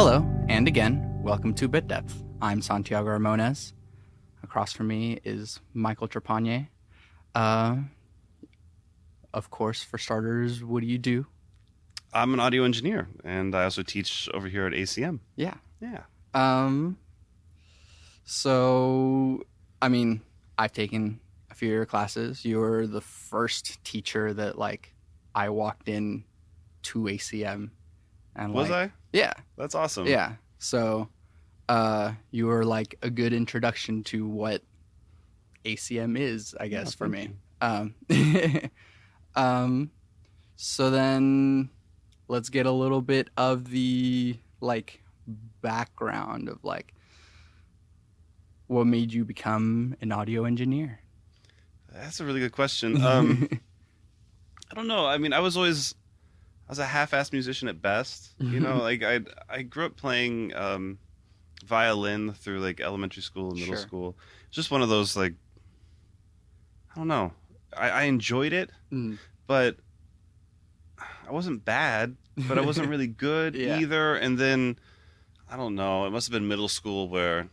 Hello, and again, welcome to Bit Depth. I'm Santiago Ramones. Across from me is Michael Trepagnier. Of course, for starters, what do you do? I'm an audio engineer, and I also teach over here at ACM. Yeah. Yeah. So, I mean, I've taken a few of your classes. You're the first teacher that, I walked in to ACM. And, Was I? Yeah. That's awesome. Yeah. So, you were like a good introduction to what ACM is, I guess, for me. So then let's get a little bit of the background of what made you become an audio engineer. That's a really good question. I don't know. I mean, I was a half-assed musician at best. You know, I grew up playing violin through elementary school and middle school. It's just one of those I don't know. I enjoyed it, but I wasn't bad, but I wasn't really good either. And then I don't know. It must have been middle school where it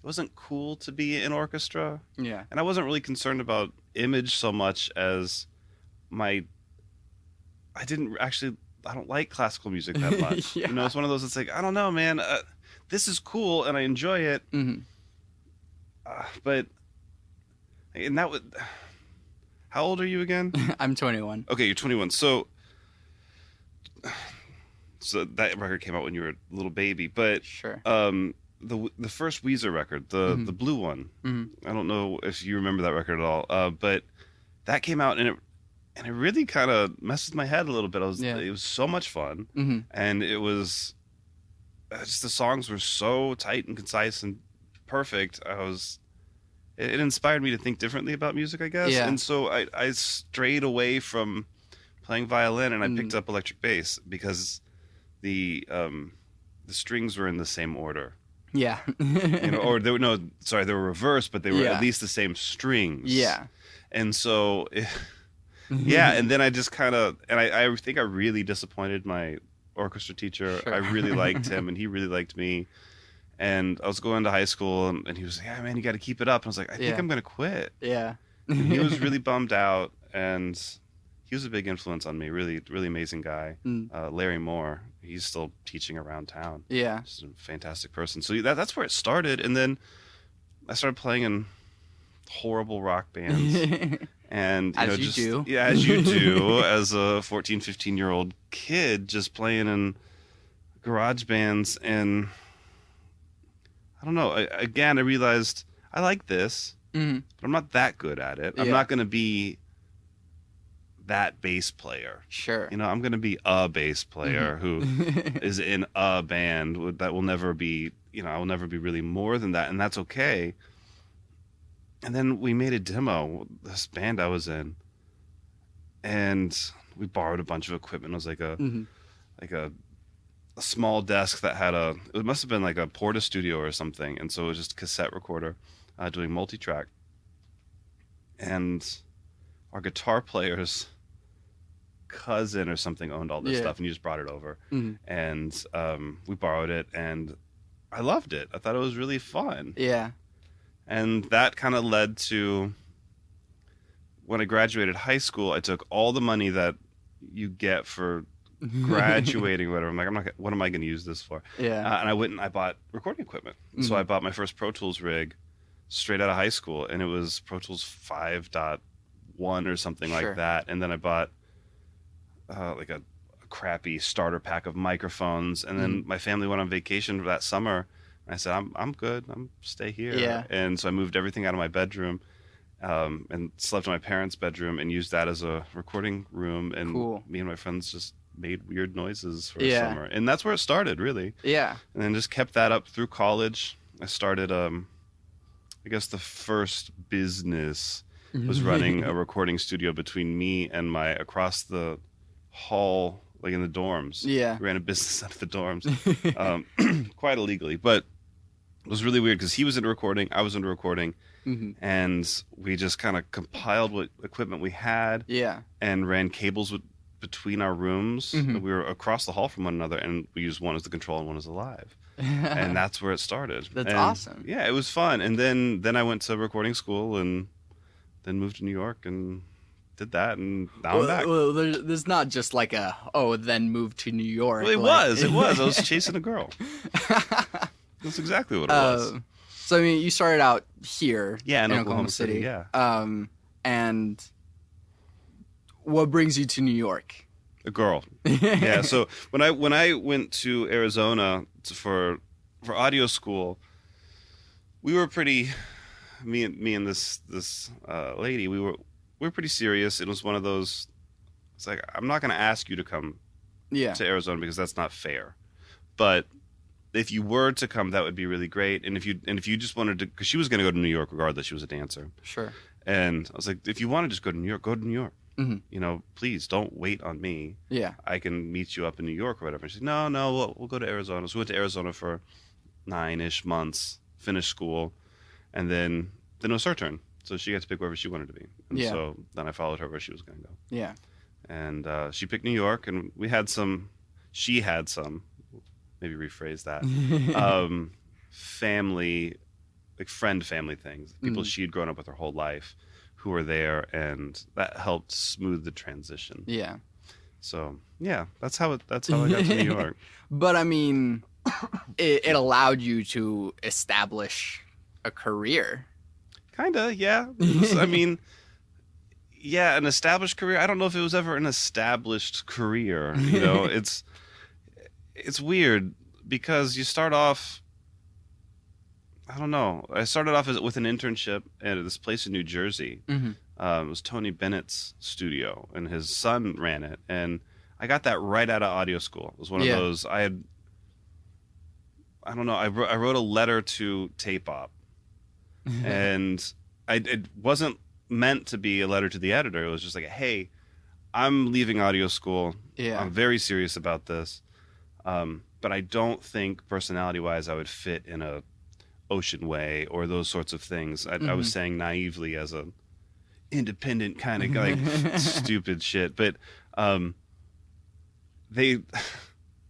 wasn't cool to be in orchestra. Yeah. And I wasn't really concerned about image so much as I don't like classical music that much. Yeah. You know, it's one of those that's I don't know, man. This is cool and I enjoy it. But, and that would, how old are you again? I'm 21. Okay, you're 21. So that record came out when you were a little baby, but Sure. The first Weezer record, the blue one. I don't know if you remember that record at all, but that came out and it really kind of messed with my head a little bit. It was so much fun, and it was just the songs were so tight and concise and perfect. It inspired me to think differently about music, I guess. Yeah. And so I strayed away from playing violin and I picked up electric bass because the strings were in the same order. Yeah. You know, or they were reversed, but they were at least the same strings. Yeah. And so, and then I just kind of, and I think I really disappointed my orchestra teacher. Sure. I really liked him, and he really liked me. And I was going to high school, and he was like, "Yeah, man, you got to keep it up." And I was like, "I think I'm gonna quit." Yeah. And he was really bummed out, and he was a big influence on me. Really, really amazing guy. Larry Moore. He's still teaching around town. Yeah. Just a fantastic person. So that's where it started, and then I started playing in horrible rock bands. And as you do. Yeah, as you do as a 14, 15-year-old kid, just playing in garage bands. And I don't know, I realized I like this, but I'm not that good at it. I'm not going to be that bass player. Sure. You know, I'm going to be a bass player who is in a band that will never be, I will never be really more than that, and that's okay. And then we made a demo, this band I was in, and we borrowed a bunch of equipment. It was like a small desk that had it must have been like a Porta Studio or something, and so it was just a cassette recorder doing multi-track. And our guitar player's cousin or something owned all this stuff, and he just brought it over. And we borrowed it, and I loved it. I thought it was really fun. Yeah. And that kind of led to when I graduated high school, I took all the money that you get for graduating or whatever. I'm like, what am I going to use this for? Yeah. And I went and I bought recording equipment. So I bought my first Pro Tools rig straight out of high school, and it was Pro Tools 5.1 or something like that. And then I bought like a crappy starter pack of microphones. And then my family went on vacation that summer. I said, I'm good. I'm stay here. Yeah. And so I moved everything out of my bedroom and slept in my parents' bedroom and used that as a recording room. And me and my friends just made weird noises for a summer. And that's where it started, really. Yeah. And then just kept that up through college. I started, I guess the first business was running a recording studio between me and my across the hall, like in the dorms. Yeah. We ran a business out of the dorms quite illegally. But it was really weird because he was into recording, I was into recording, and we just kind of compiled what equipment we had, and ran cables between our rooms. Mhm. We were across the hall from one another, and we used one as the control and one as the live. And that's where it started. That's And awesome. yeah, it was fun. And then I went to recording school and then moved to New York and did that, and now I'm back. Well, there's not just like a then move to New Well, York. it Like, was. It was. I was chasing a girl. That's exactly what it was. So I mean, you started out here Yeah, in in Oklahoma City. Yeah, and what brings you to New York? a girl. Yeah. So when I went to Arizona for audio school, we were pretty. Me and this lady, we were pretty serious. It was one of those. It's like, I'm not going to ask you to come Yeah, to Arizona because that's not fair. But if you were to come, that would be really great. And if you just wanted to, because she was going to go to New York regardless, she was a dancer. sure. And I was like, if you want to just go to New York, go to New York. Hmm. You know, please don't wait on me. Yeah, I can meet you up in New York or whatever. And she's like, no, we'll go to Arizona. So we went to Arizona for 9-ish months, finished school, and then it was her turn. So she got to pick wherever she wanted to be. And Yeah. so then I followed her where she was going to go. yeah. And she picked New York, and she had some, maybe rephrase that, family, like family things, people Mm. she had grown up with her whole life who were there, and that helped smooth the transition. Yeah. So yeah, that's how I got to New York. But I mean, it allowed you to establish a career. Kinda, yeah. I mean, yeah, an established career. I don't know if it was ever an established career. You know, it's weird because you start off. I don't know. I started off with an internship at this place in New Jersey. Mm-hmm. It was Tony Bennett's studio, and his son ran it. And I got that right out of audio school. It was one of Yeah. those. I don't know. I wrote a letter to Tape Op, and it wasn't meant to be a letter to the editor. It was just like, hey, I'm leaving audio school. Yeah. I'm very serious about this, but I don't think personality-wise I would fit in a Ocean Way or those sorts of things. I was saying naively as a independent kind of like stupid shit, but they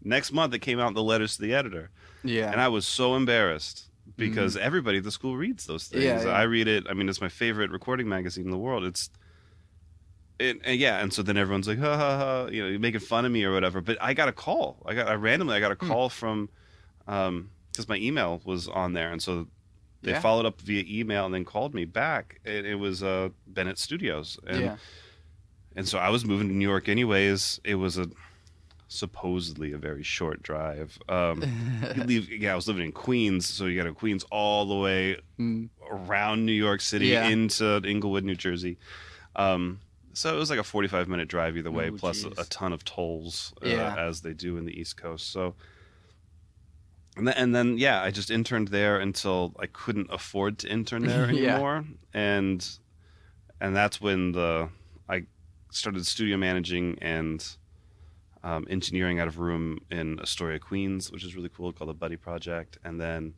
next month it came out in the letters to the editor, Yeah. and I was so embarrassed because everybody at the school reads those things. Yeah, yeah. I read it. I mean, it's my favorite recording magazine in the world. And so then everyone's like, ha ha ha, you know, you're making fun of me or whatever. But I got a call. I randomly got a call from, because my email was on there, and so they Yeah. followed up via email and then called me back. It was Bennett Studios, and so I was moving to New York anyways. It was supposedly a very short drive. You leave. Yeah, I was living in Queens, so you got to Queens all the way around New York City Yeah. into Inglewood, New Jersey. So it was like a 45-minute drive either way, Oh, plus geez. a ton of tolls, Yeah. as they do in the East Coast. So, and then yeah, I just interned there until I couldn't afford to intern there Yeah. anymore, and that's when I started studio managing and engineering out of a room in Astoria, Queens, which is really cool, called the Buddy Project, and then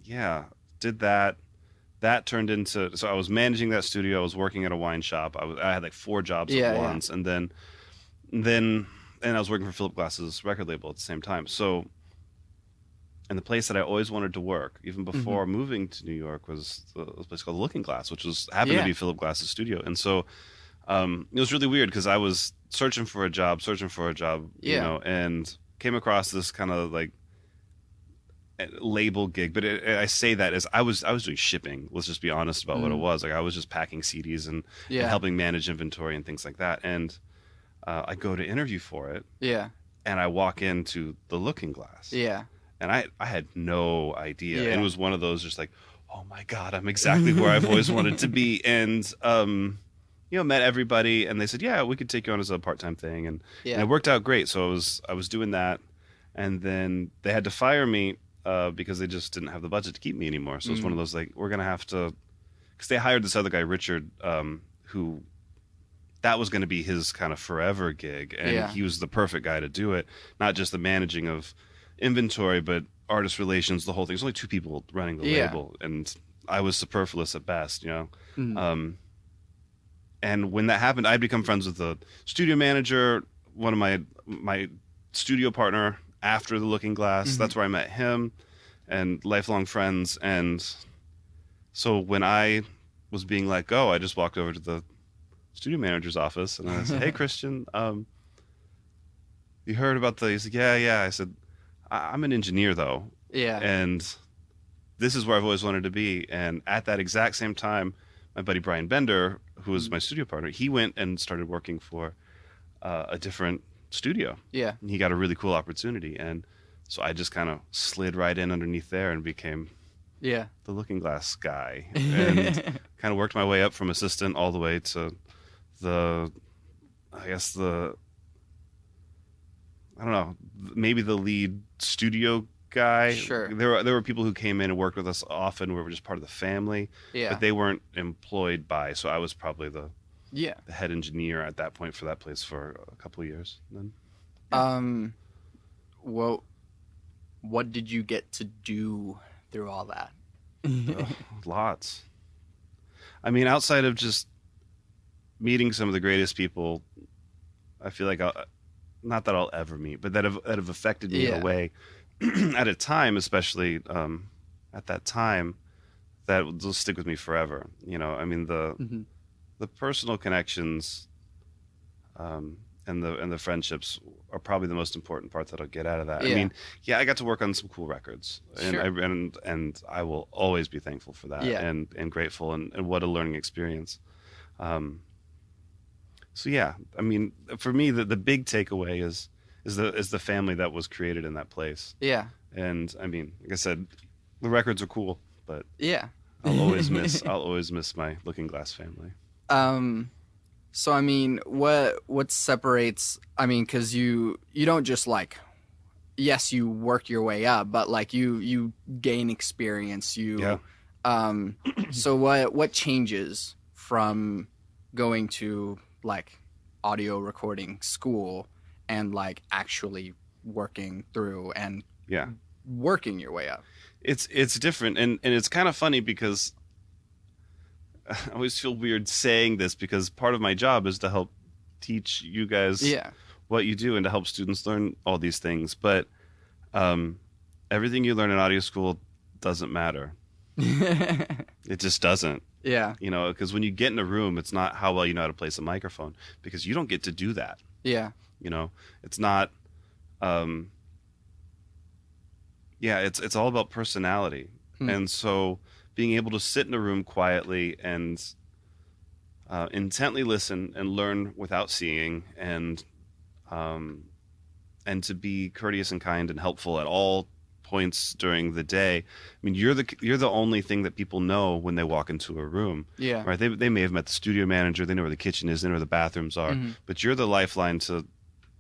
yeah, did that. That turned into, so I was managing that studio. I was working at a wine shop. I had like 4 jobs Yeah, at yeah. once, and then I was working for Philip Glass's record label at the same time. So, and the place that I always wanted to work, even before moving to New York, was a place called Looking Glass, which happened Yeah. to be Philip Glass's studio. And so it was really weird because I was searching for a job, you Yeah. know, and came across this kind of like label gig. But I say that as I was doing shipping. Let's just be honest about what it was. Like I was just packing CDs and helping manage inventory and things like that. And I go to interview for it, Yeah. and I walk into the Looking Glass. Yeah. And I had no idea. Yeah. And it was one of those just like, oh my God, I'm exactly where I've always wanted to be. And, met everybody, and they said, yeah, we could take you on as a part-time thing. And it worked out great. So I was doing that. And then they had to fire me because they just didn't have the budget to keep me anymore. So it's one of those like, we're going to have to, because they hired this other guy, Richard, who that was going to be his kind of forever gig. And he was the perfect guy to do it. Not just the managing of inventory, but artist relations, the whole thing. There's only 2 people running the label, and I was superfluous at best, you know. And when that happened, I'd become friends with the studio manager, one of my studio partner after the Looking Glass. Mm-hmm. That's where I met him, and lifelong friends. And so when I was being let go, I just walked over to the studio manager's office and I said, "Hey, Christian, you heard about the?" He said, "Yeah, yeah." I said, "I'm an engineer, though, Yeah. and this is where I've always wanted to be." And at that exact same time, my buddy Brian Bender, who was my studio partner, he went and started working for a different studio. Yeah. And he got a really cool opportunity, and so I just kind of slid right in underneath there and became Yeah. the Looking Glass guy, and kind of worked my way up from assistant all the way to the, I guess I don't know, maybe the lead studio guy. Sure. There were people who came in and worked with us often. We were just part of the family, Yeah. but they weren't employed by. So I was probably the Yeah. head engineer at that point for that place for a couple of years. And Well, what did you get to do through all that? then lots. I mean, outside of just meeting some of the greatest people, I feel like not that I'll ever meet, but that have affected me in Yeah. a way at a time, especially at that time, that will stick with me forever. You know, I mean Mm-hmm. the personal connections and the friendships are probably the most important part that I'll get out of that. Yeah. I mean, yeah, I got to work on some cool records, and Sure. and I will always be thankful for that, Yeah. and grateful, and what a learning experience. So yeah, I mean, for me, the big takeaway is the family that was created in that place. Yeah. And I mean, like I said, the records are cool, but Yeah. I'll always miss my Looking Glass family. So I mean, what separates? I mean, because you don't just like, yes, you worked your way up, but like you gain experience. Yeah. So what changes from going to like audio recording school and like actually working through and Yeah. working your way up? It's different, and it's kind of funny because I always feel weird saying this because part of my job is to help teach you guys Yeah. what you do and to help students learn all these things. But everything you learn in audio school doesn't matter. It just doesn't. Yeah. You know, because when you get in a room, it's not how well you know how to place a microphone, because you don't get to do that. Yeah. You know, it's not. Yeah, it's all about personality, and so being able to sit in a room quietly and intently listen and learn without seeing, and to be courteous and kind and helpful at all points during the day. I mean, you're the only thing that people know when they walk into a room. Yeah. Right? They may have met the studio manager, they know where the kitchen is, they know where the bathrooms are, but you're the lifeline to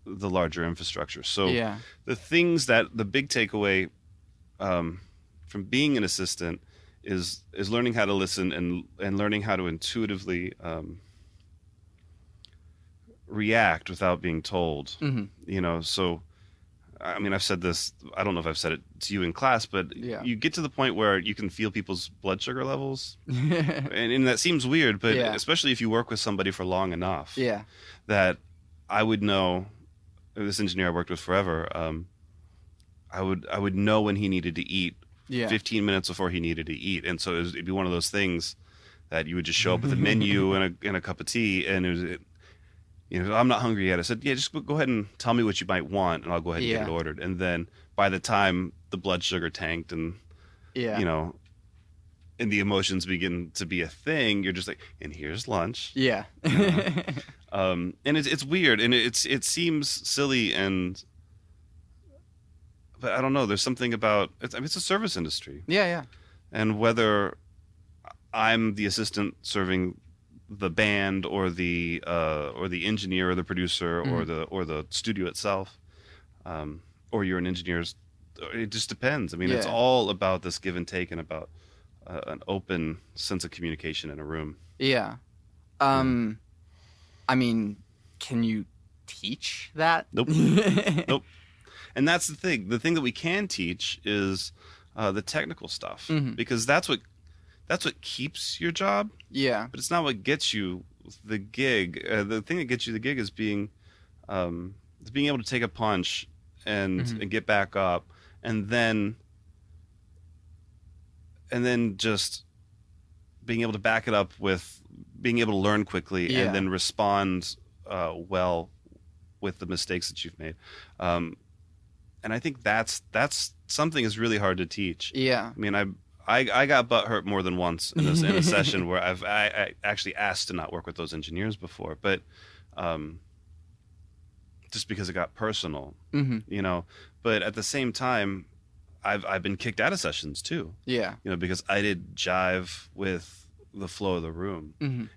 the larger infrastructure. So Yeah. the things that the big takeaway from being an assistant is learning how to listen and learning how to intuitively react without being told. You know, so I mean, I've said this, I don't know if I've said it to you in class, but Yeah. you get to the point where you can feel people's blood sugar levels. And that seems weird, but Yeah. especially if you work with somebody for long enough, Yeah. that I would know, this engineer I worked with forever, I would know when he needed to eat Yeah. 15 minutes before he needed to eat. And so it'd be one of those things that you would just show up with a menu and a cup of tea, and you know, I'm not hungry yet. I said, yeah, just go ahead and tell me what you might want, and I'll go ahead and get it ordered. And then by the time the blood sugar tanked and, Yeah. you know, and the emotions begin to be a thing, you're just like, and here's lunch. Yeah. And it's weird, and it seems silly, but I don't know. There's something about I mean, it's a service industry, Yeah. and whether I'm the assistant serving the band or the engineer or the producer or the studio itself, or you're an engineer, it just depends. I mean, it's Yeah. all about this give and take and about an open sense of communication in a room. Yeah. I mean, can you teach that? Nope. Nope. And that's the thing. The thing that we can teach is the technical stuff, because that's what keeps your job, Yeah. but it's not what gets you the gig, the thing that gets you the gig is being able to take a punch and get back up, and then just being able to back it up with being able to learn quickly and then respond well with the mistakes that you've made. And I think that's something is really hard to teach. Yeah. I mean, I got butt hurt more than once in a session where I actually asked to not work with those engineers before, but just because it got personal, you know. But at the same time, I've been kicked out of sessions too. Yeah. You know, because I did jive with the flow of the room, and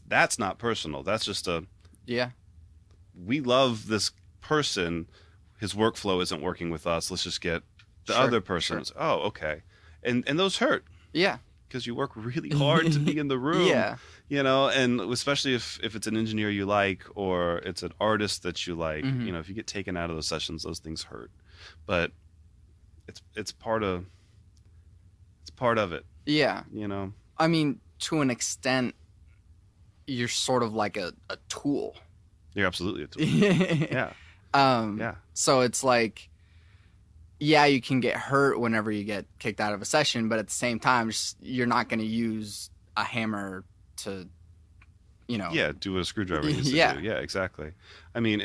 that's not personal. That's just we love this person. His workflow isn't working with us. Let's just get the other person. Sure. Oh, okay. And those hurt. Yeah. Because you work really hard to be in the room. Yeah. You know, and especially if it's an engineer you like or it's an artist that you like, you know, if you get taken out of those sessions, those things hurt. But it's part of it. Yeah. You know. I mean, to an extent, you're sort of like a tool. You're absolutely a tool. Yeah. Yeah. So it's like, yeah, you can get hurt whenever you get kicked out of a session, but at the same time, you're not going to use a hammer to, you know. Yeah, do what a screwdriver needs to do. Yeah, exactly. I mean,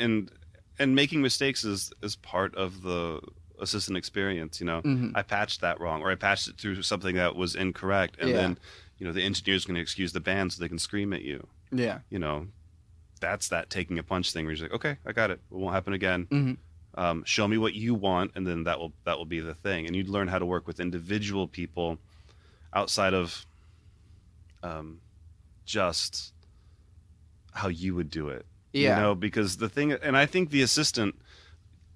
and making mistakes is part of the assistant experience, you know. I patched that wrong, or I patched it through something that was incorrect, and then, you know, the engineer's going to excuse the band so they can scream at you. Yeah. You know, that's that taking a punch thing where you're like, okay, I got it. It won't happen again. Show me what you want, and then that will be the thing. And you'd learn how to work with individual people outside of just how you would do it. Yeah. You know, because the thing, and I think the assistant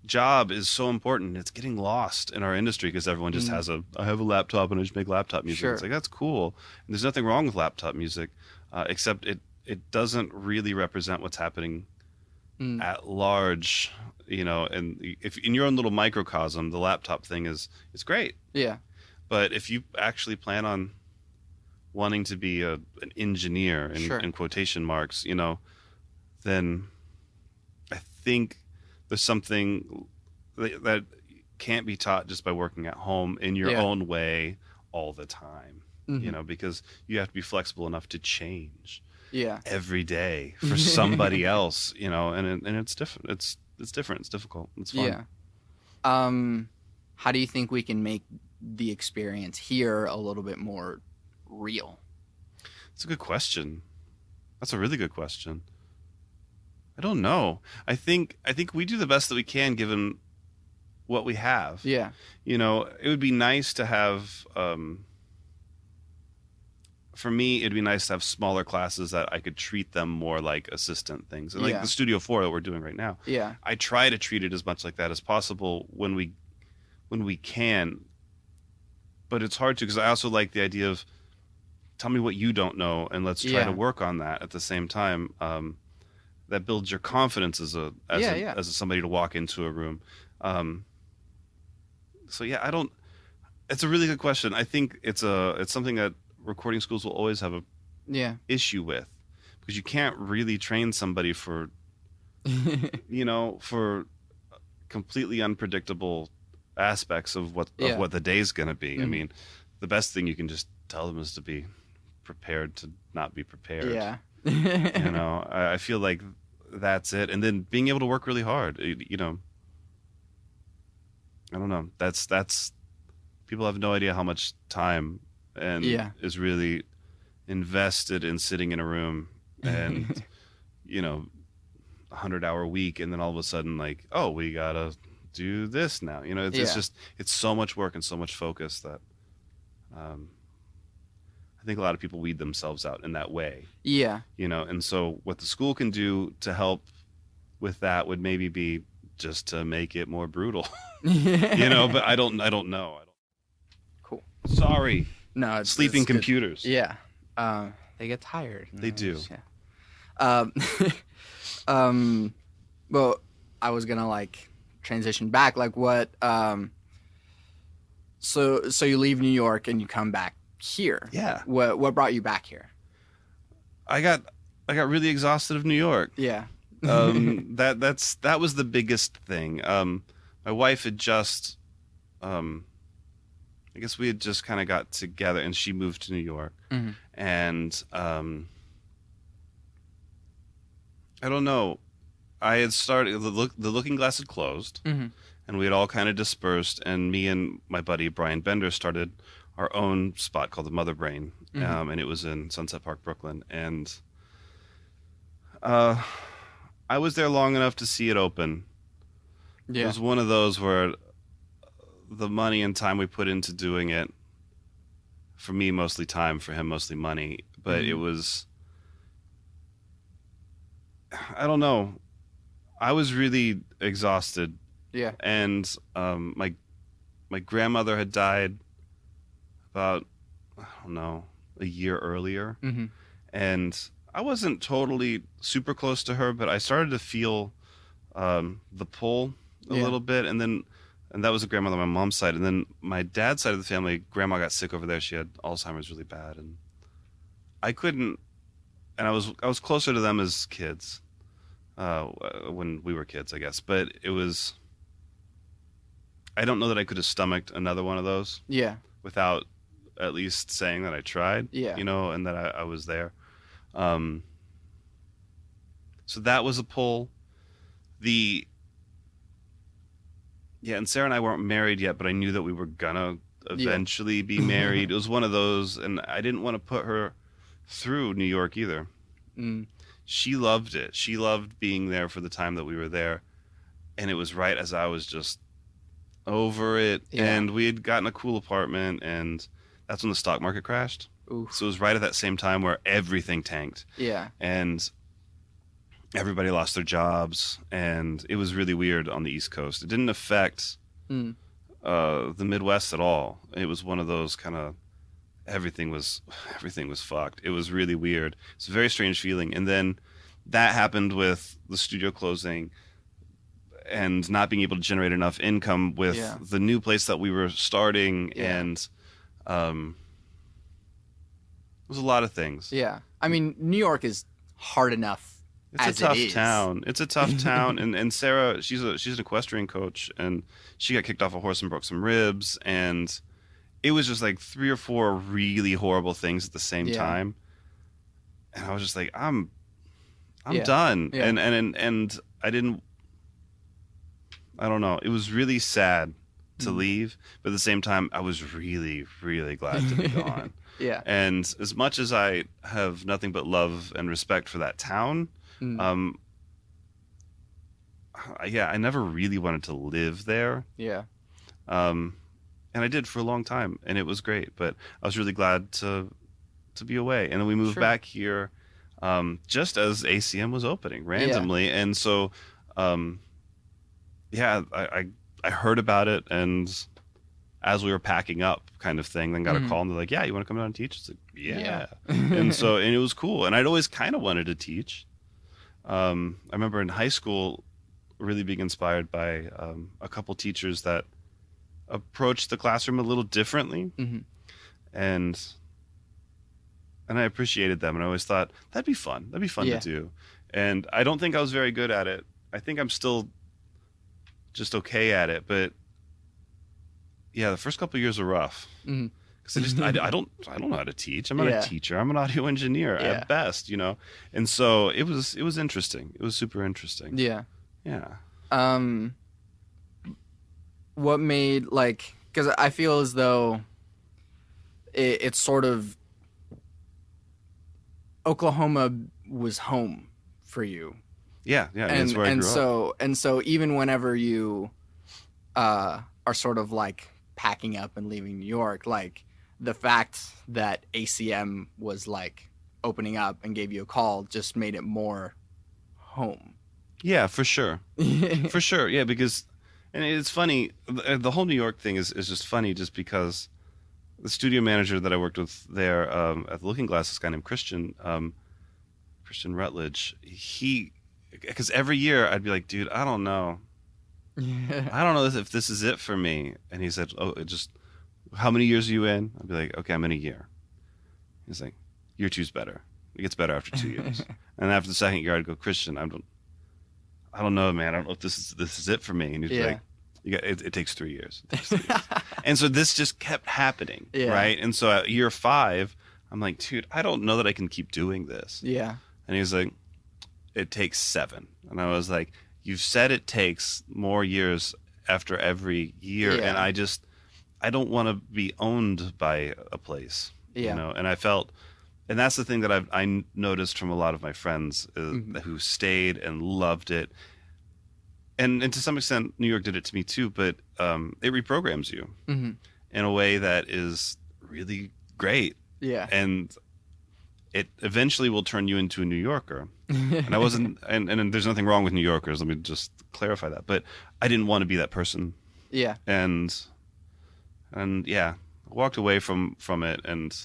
job is so important. It's getting lost in our industry because everyone just has I have a laptop and I just make laptop music. Sure. It's like, that's cool. And there's nothing wrong with laptop music, except it doesn't really represent what's happening at large, you know. And if in your own little microcosm, the laptop thing is great. Yeah. But if you actually plan on wanting to be an engineer in quotation marks, you know, then I think there's something that can't be taught just by working at home in your own way all the time, you know, because you have to be flexible enough to change every day for somebody else, you know, and it's different. It's different. It's difficult. It's fun. Yeah. How do you think we can make the experience here a little bit more real? It's a good question. That's a really good question. I don't know. I think we do the best that we can given what we have. Yeah. You know, it would be nice to have for me, it'd be nice to have smaller classes that I could treat them more like assistant things. And like the Studio 4 that we're doing right now. Yeah. I try to treat it as much like that as possible when we can. But it's hard to, because I also like the idea of tell me what you don't know and let's try to work on that at the same time. That builds your confidence as somebody to walk into a room. So yeah, it's a really good question. I think it's something that recording schools will always have a issue with, because you can't really train somebody for you know, for completely unpredictable aspects of what the day's going to be. I mean, the best thing you can just tell them is to be prepared to not be prepared. Yeah. You know, I feel like that's it. And then being able to work really hard, you know, I don't know. That's people have no idea how much time and is really invested in sitting in a room and, you know, 100-hour week. And then all of a sudden, like, oh, we got to do this now. You know, it's just, it's so much work and so much focus that I think a lot of people weed themselves out in that way. Yeah. You know, and so what the school can do to help with that would maybe be just to make it more brutal. You know, but I don't know. Cool. Sorry. No, sleeping computers. Good. Yeah. They get tired. They do. Yeah. Well, I was gonna like transition back. Like what? So you leave New York and you come back here. Yeah. What brought you back here? I got I got really exhausted of New York. Yeah. That was the biggest thing. My wife had just, I guess we had just kind of got together, and she moved to New York, Hmm. and I don't know. I had started the Looking Glass had closed, Hmm. and we had all kind of dispersed. And me and my buddy Brian Bender started our own spot called the Mother Brain, Hmm. and it was in Sunset Park, Brooklyn. And uh, I was there long enough to see it open. It Yeah. was one of those where the money and time we put into doing it, for me mostly time, for him mostly money, but it Hmm. was, I don't know. I was really exhausted, Yeah. and my grandmother had died about, I don't know, a year earlier, Hmm. and I wasn't totally super close to her, but I started to feel the pull a Yeah. little bit, and that was a grandmother on my mom's side, and then my dad's side of the family, grandma got sick over there. She had Alzheimer's really bad, and I couldn't. And I was closer to them as kids, when we were kids, I guess. But it was, I don't know that I could have stomached another one of those Yeah. without at least saying that I tried, Yeah. and that I was there. Um, so that was a pull. The Yeah, and Sarah and I weren't married yet, but I knew that we were gonna Yeah. eventually be married. It was one of those, and I didn't want to put her through New York either. Mm. She loved it. She loved being there for the time that we were there, and it was right as I was just over it. Yeah. And we had gotten a cool apartment, and that's when the stock market crashed. So Oof. it was right at that same time where everything tanked, Yeah. and everybody lost their jobs, and it was really weird on the East Coast. It didn't affect Mm. the Midwest at all. It was one of those kind of, everything was fucked. It was really weird. It's a very strange feeling. And then that happened with the studio closing and not being able to generate enough income with Yeah. the new place that we were starting, Yeah. and um, it was a lot of things. Yeah. I mean, New York is hard enough It's a as it tough is. town. It's a tough town, and Sarah, she's an equestrian coach, and she got kicked off a horse and broke some ribs, and it was just like three or four really horrible things at the same Yeah. time, and I was just like, I'm Yeah. done, Yeah. and I didn't, I don't know. It was really sad to Mm. leave, but at the same time, I was really really glad to be gone. Yeah. And as much as I have nothing but love and respect for that town, Mm. um, yeah, I never really wanted to live there. Yeah. Um, and I did for a long time, and it was great. But I was really glad to be away. And then we moved Sure. back here, just as ACM was opening Yeah. randomly. And so, um, yeah, I heard about it, and as we were packing up, kind of thing, then got a Mhm. call, and they're like, "Yeah, you want to come down and teach?" It's like, Yeah. "Yeah." And it was cool. And I'd always kind of wanted to teach. I remember in high school really being inspired by a couple teachers that approached the classroom a little differently, Mhm. and I appreciated them, and I always thought that'd be fun. That'd be fun to Yeah. do. And I don't think I was very good at it. I think I'm still just okay at it, but yeah, the first couple of years are rough Mhm. because I don't know how to teach. I'm not a Yeah. teacher. I'm an audio engineer Yeah. at best. And so it was interesting. It was super interesting. Yeah. Yeah. Um, what made like? Because I feel as though it's sort of Oklahoma was home for you, Yeah, yeah. I mean, it's where I grew up. so even whenever you are sort of like packing up and leaving New York, like the fact that ACM was like opening up and gave you a call just made it more home. Yeah, for sure. Yeah. For sure. Yeah, because, and it's funny, the whole New York thing is just funny just because the studio manager that I worked with there at the Looking Glass, this guy named Christian Rutledge, because every year I'd be like, dude, I don't know. I don't know if this is it for me. And he said, oh, how many years are you in? I'd be like, okay, I'm in a year. He's like, year two's better. It gets better after 2 years. And after the second year, I'd go, Christian, I don't know, man. I don't know if this is it for me. And he's like, it takes 3 years. It takes 3 years. And so this just kept happening, right? And so at year 5, I'm like, dude, I don't know that I can keep doing this. Yeah. And he's like, it takes 7. And I was like, you've said it takes more years after every year, and I don't want to be owned by a place, you know. And I felt, and that's the thing that I noticed from a lot of my friends who stayed and loved it, and to some extent New York did it to me too. But it reprograms you in a way that is really great, and it eventually will turn you into a New Yorker. And I wasn't, and there's nothing wrong with New Yorkers. Let me just clarify that. But I didn't want to be that person. Yeah. And yeah, I walked away from it, and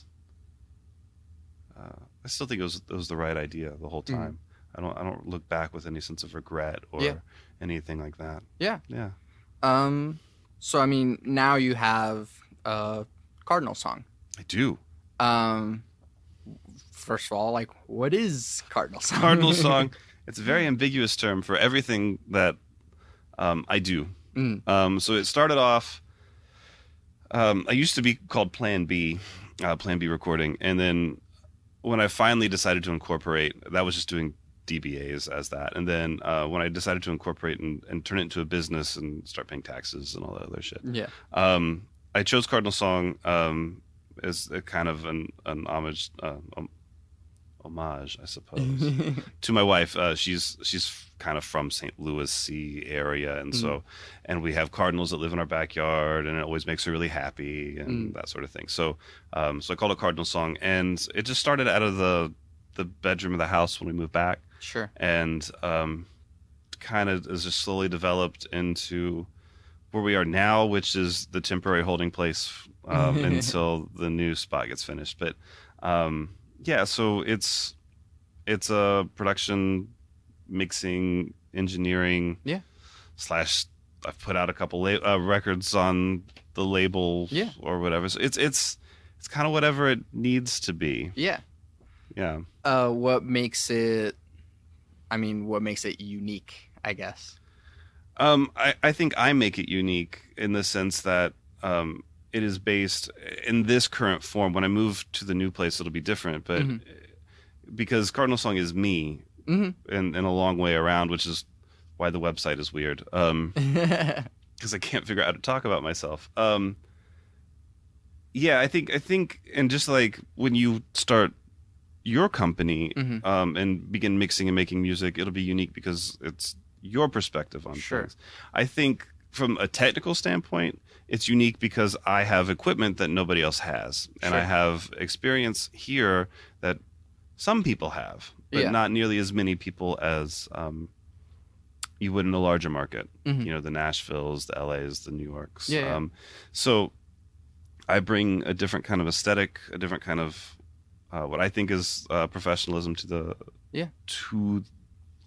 I still think it was the right idea the whole time. I don't look back with any sense of regret or anything like that. Yeah. Yeah. So I mean, now you have Cardinal Song. I do. First of all, like, what is Cardinal Song? Cardinal Song. It's a very ambiguous term for everything that I do. So it started off. I used to be called Plan B Recording, and then when I finally decided to incorporate, that was just doing DBAs as that. And then when I decided to incorporate and turn it into a business and start paying taxes and all that other shit, I chose Cardinal Song as a kind of an homage, I suppose, to my wife. She's kind of from St. Louis area, and so, and we have cardinals that live in our backyard, and it always makes her really happy and that sort of thing. So, so I called it Cardinal Song, and it just started out of the bedroom of the house when we moved back. Sure. And kind of has just slowly developed into where we are now, which is the temporary holding place until the new spot gets finished. But yeah, so it's a production, mixing, engineering. Yeah. / I've put out a couple records on the label. Yeah. Or whatever. So it's kind of whatever it needs to be. Yeah. Yeah. What makes it? I mean, what makes it unique? I guess. I think I make it unique in the sense that it is based in this current form. When I move to the new place, it'll be different. But because Cardinal Song is me in a long way around, which is why the website is weird. Because I can't figure out how to talk about myself. Yeah, I think, and just like when you start your company and begin mixing and making music, it'll be unique because it's your perspective on things. I think from a technical standpoint, it's unique because I have equipment that nobody else has, and I have experience here that some people have, but not nearly as many people as you would in a larger market. You know, the Nashvilles, the LAs, the New Yorks. So I bring a different kind of aesthetic, a different kind of what I think is professionalism to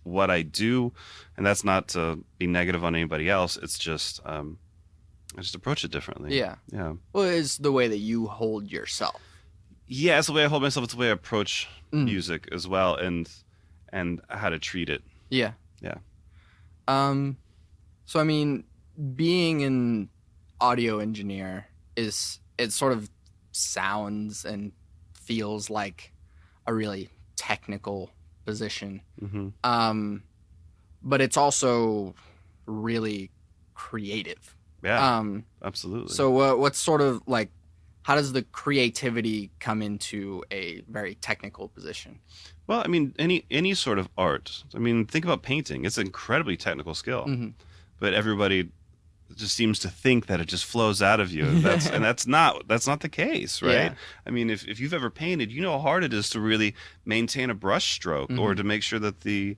what I do, and that's not to be negative on anybody else. It's just I just approach it differently. Yeah. Well, it's the way that you hold yourself. Yeah, it's the way I hold myself. It's the way I approach music as well, and how to treat it. Yeah. So I mean, being an audio engineer it sort of sounds and feels like a really technical position. But it's also really creative. Yeah, absolutely. So what's sort of like, how does the creativity come into a very technical position? Well, I mean, any sort of art. I mean, think about painting. It's an incredibly technical skill, but everybody just seems to think that it just flows out of you. That's not the case, right? Yeah. I mean, if you've ever painted, you know how hard it is to really maintain a brush stroke or to make sure that the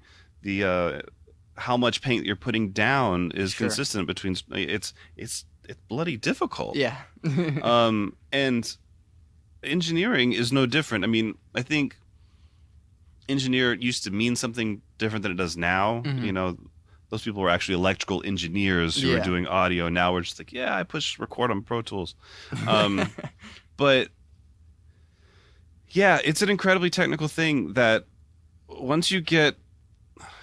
how much paint you're putting down is consistent between. It's bloody difficult. Yeah. And engineering is no different. I mean, I think engineer used to mean something different than it does now. You know, those people were actually electrical engineers who were doing audio. Now we're just like, I push record on Pro Tools. But Yeah, it's an incredibly technical thing that once you get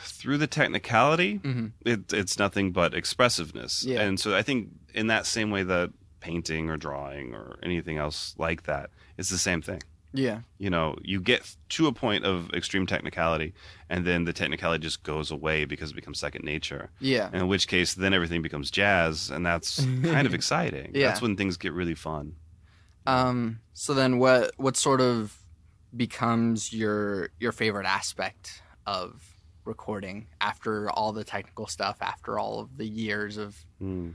through the technicality, Hmm. it's nothing but expressiveness. Yeah. And so I think in that same way that painting or drawing or anything else like that, it's the same thing. Yeah. You know, you get to a point of extreme technicality, and then the technicality just goes away because it becomes second nature. Yeah. In which case, then everything becomes jazz, and that's kind of exciting. Yeah. That's when things get really fun. So then what sort of becomes your favorite aspect of recording after all the technical stuff, after all of the years of Hmm.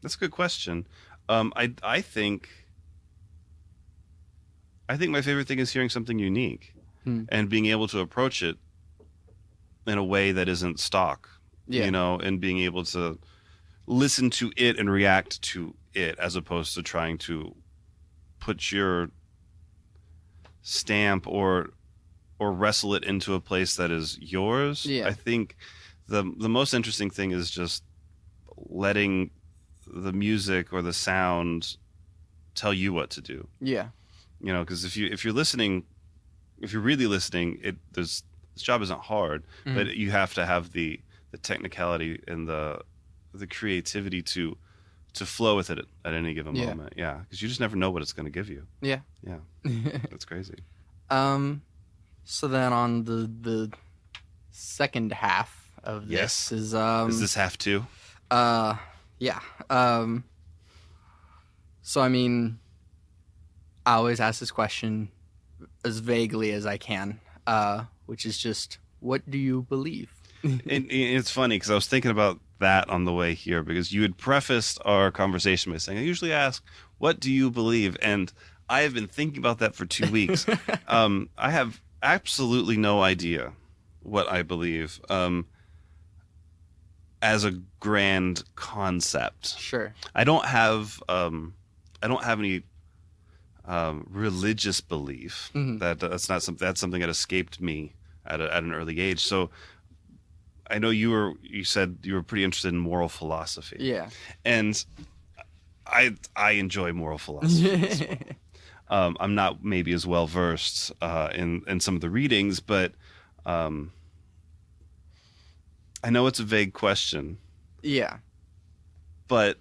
That's a good question. I think my favorite thing is hearing something unique Hmm. and being able to approach it in a way that isn't stock, Yeah. and being able to listen to it and react to it as opposed to trying to put your stamp or wrestle it into a place that is yours. Yeah. I think the most interesting thing is just letting the music or the sound tell you what to do. Yeah. Because if you're listening, if you're really listening, this job isn't hard, but you have to have the technicality and the creativity to flow with it at any given Yeah. moment. Yeah, because you just never know what it's going to give you. Yeah. Yeah, that's crazy. So then on the second half of Yes. this is Does this have to? yeah. So I mean, I always ask this question as vaguely as I can, which is just, what do you believe? And it's funny because I was thinking about that on the way here, because you had prefaced our conversation by saying, I usually ask, what do you believe? And I have been thinking about that for 2 weeks. I have absolutely no idea what I believe as a grand concept. Sure. I don't have any religious belief. Mhm. That's not something. That's something that escaped me at an early age. So I know you said you were pretty interested in moral philosophy. Yeah. And I enjoy moral philosophy as well. I'm not maybe as well versed in some of the readings, but I know it's a vague question, Yeah. but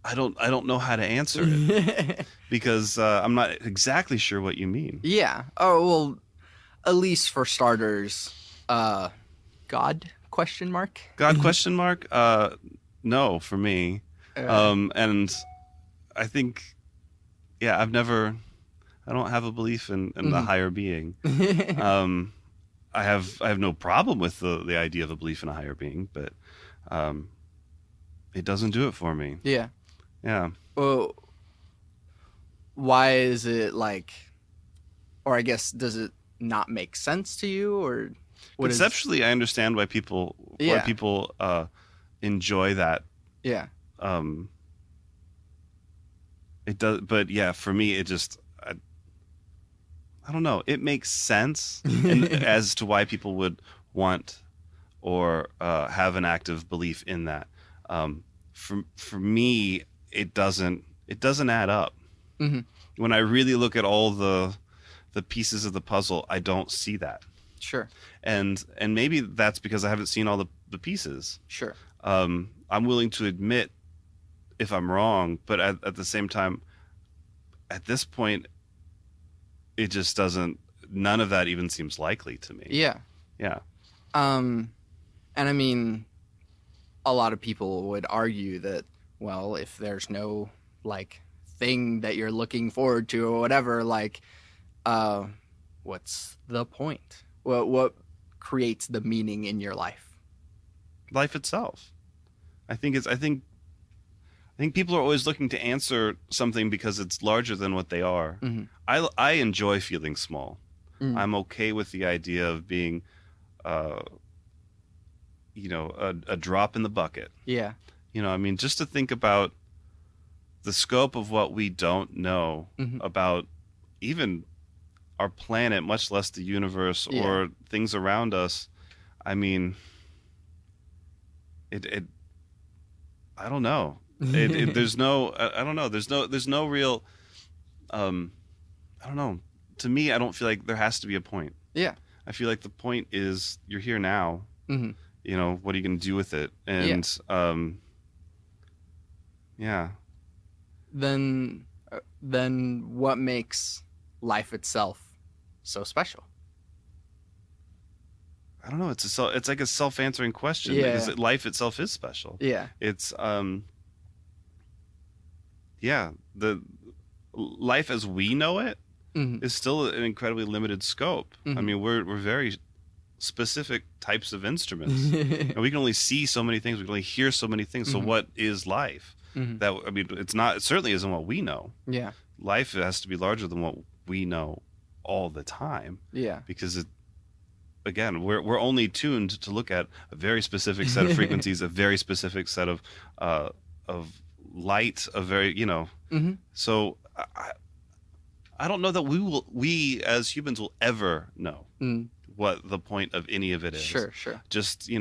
I don't know how to answer it because I'm not exactly sure what you mean. Yeah. Oh, well, at least for starters, God question mark? God question mark? No, for me. And I think, yeah, I don't have a belief in the higher being. I have no problem with the idea of a belief in a higher being, but it doesn't do it for me. Yeah. Yeah. Well, why is it like, or I guess, does it not make sense to you, or what is? Conceptually, I understand why people Yeah. enjoy that. Yeah. It does, but yeah, for me, it just I don't know. It makes sense as to why people would want or have an active belief in that. For me, it doesn't add up. Mm-hmm. When I really look at all the pieces of the puzzle, I don't see that. Sure. And maybe that's because I haven't seen all the pieces. Sure. I'm willing to admit if I'm wrong, but at the same time, at this point, it just doesn't. None of that even seems likely to me. Yeah. Yeah. And I mean, a lot of people would argue that, well, if there's no like thing that you're looking forward to or whatever, like, what's the point? What creates the meaning in your life? Life itself. I think people are always looking to answer something because it's larger than what they are. Mm-hmm. I enjoy feeling small. Mm-hmm. I'm okay with the idea of being, a drop in the bucket. Yeah. I mean, just to think about the scope of what we don't know Mm-hmm. about even our planet, much less the universe Yeah. or things around us. I mean, it I don't know. There's no, I don't know. There's no real I don't know. To me, I don't feel like there has to be a point. Yeah. I feel like the point is you're here now. Hmm. You know, what are you going to do with it? Yeah. And yeah, Then what makes life itself so special? I don't know. It's like a self-answering question because Yeah. life itself is special. Yeah. It's yeah, the life as we know it Hmm. is still an incredibly limited scope. I Hmm. mean, we're very specific types of instruments, and we can only see so many things. We can only hear so many things. So, Hmm. what is life? Hmm. That I mean, it's not. It certainly isn't what we know. Yeah. Life has to be larger than what we know all the time, Yeah. because again, we're only tuned to look at a very specific set of frequencies, a very specific set of light, a very Hmm. So I don't know that we as humans will ever know Mm. what the point of any of it is. Sure. Sure. Just I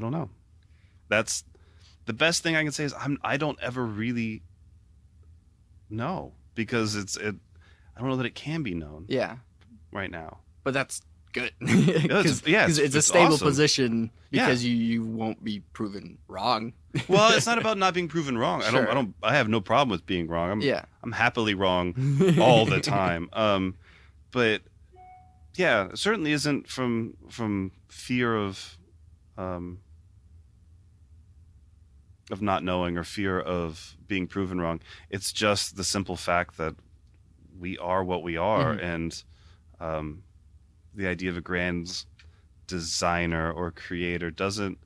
don't know. That's the best thing I can say is I don't ever really know, because I don't know that it can be known Yeah. right now. But that's good Yeah, because it's a it's stable awesome. position Yeah. because you won't be proven wrong. Well, it's not about not being proven wrong. Sure. I have no problem with being wrong. Yeah. I'm happily wrong all the time. But yeah, it certainly isn't from fear um of not knowing or fear of being proven wrong. It's just the simple fact that we are what we are, Mhm. and the idea of a grand designer or creator doesn't,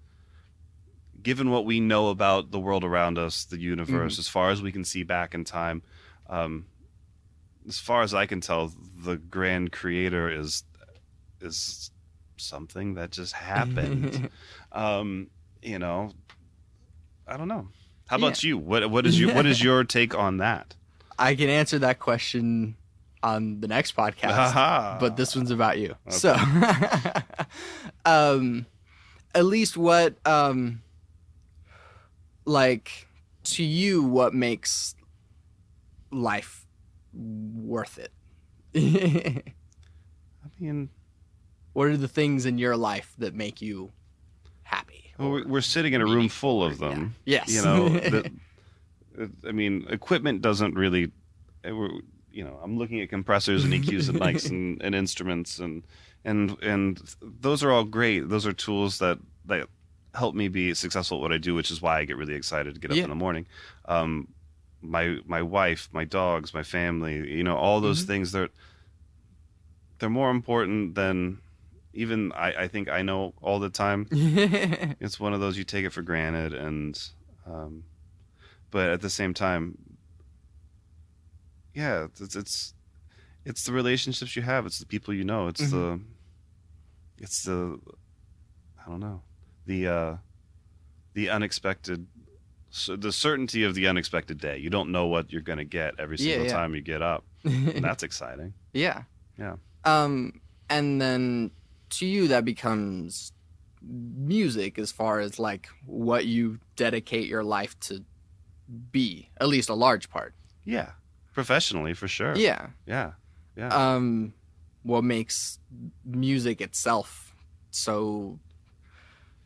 given what we know about the world around us, the universe, Mhm. as far as we can see back in time, um, as far as I can tell, the grand creator is something that just happened. Um, you know, I don't know. How Yeah. about you? What is your take on that? I can answer that question on the next podcast, but Haha. this one's about you. So, Okay. um, at least what, like, to you, what makes life worth it? I mean, What are the things in your life that make you happy well, or we're sitting in a room meaningful? full Or, of yeah. them. You Yes. know, I mean, equipment doesn't really. I'm looking at compressors and EQs and mics and instruments and those are all great. Those are tools that help me be successful at what I do, which is why I get really excited to get up Yeah. in the morning. Um, my wife, my dogs, my family, all those Hmm. things. They're more important than even I think I know all the time. It's one of those you take it for granted, and um, but at the same time, yeah, it's the relationships you have, it's the people you know, Hmm. it's the I don't know, the unexpected, so the certainty of the unexpected day. You don't know what you're going to get every single Yeah. time you get up, and Yeah. that's exciting. Yeah. Yeah. And then to you, that becomes music as far as like what you dedicate your life to be, at least a large part. Yeah. Professionally, for sure. Yeah. Yeah. Yeah. What makes music itself so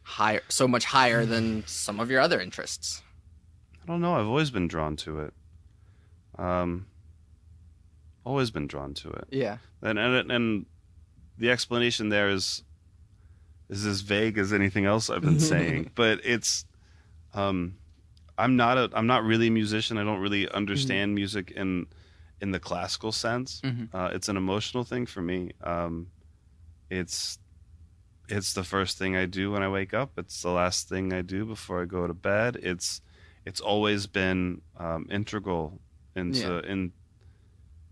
higher, so much higher than some of your other interests? I don't know. I've always been drawn to it. Um, always been drawn to it. Yeah. And the explanation there is as vague as anything else I've been saying, but it's um I'm not really a musician. I don't really Mhm. understand music in the classical sense. Mhm. It's an emotional thing for me. It's it's the first thing I do when I wake up. It's the last thing I do before I go to bed. It's always been integral Yeah.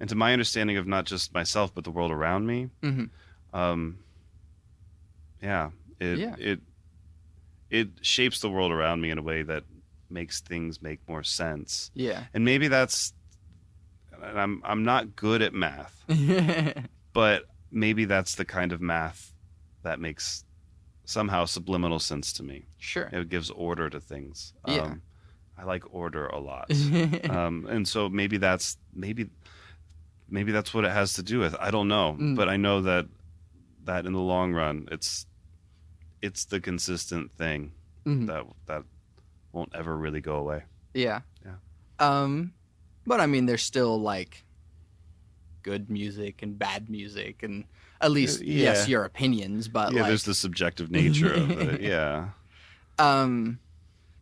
into my understanding of not just myself but the world around me. Mhm. Um, yeah, Yeah. it shapes the world around me in a way that makes things make more sense. Yeah. And maybe that's, and I'm not good at math, but maybe that's the kind of math that makes somehow subliminal sense to me. Sure. It gives order to things. Yeah. I like order a lot. And so maybe that's what it has to do with. I don't know, Mm, but I know that in the long run, it's the consistent thing mhm. that won't ever really go away. Yeah. Yeah. Um, but I mean, there's still like good music and bad music, and at least yes, Yeah. your opinions, but Yeah, there's the like, subjective nature of it. Yeah. um,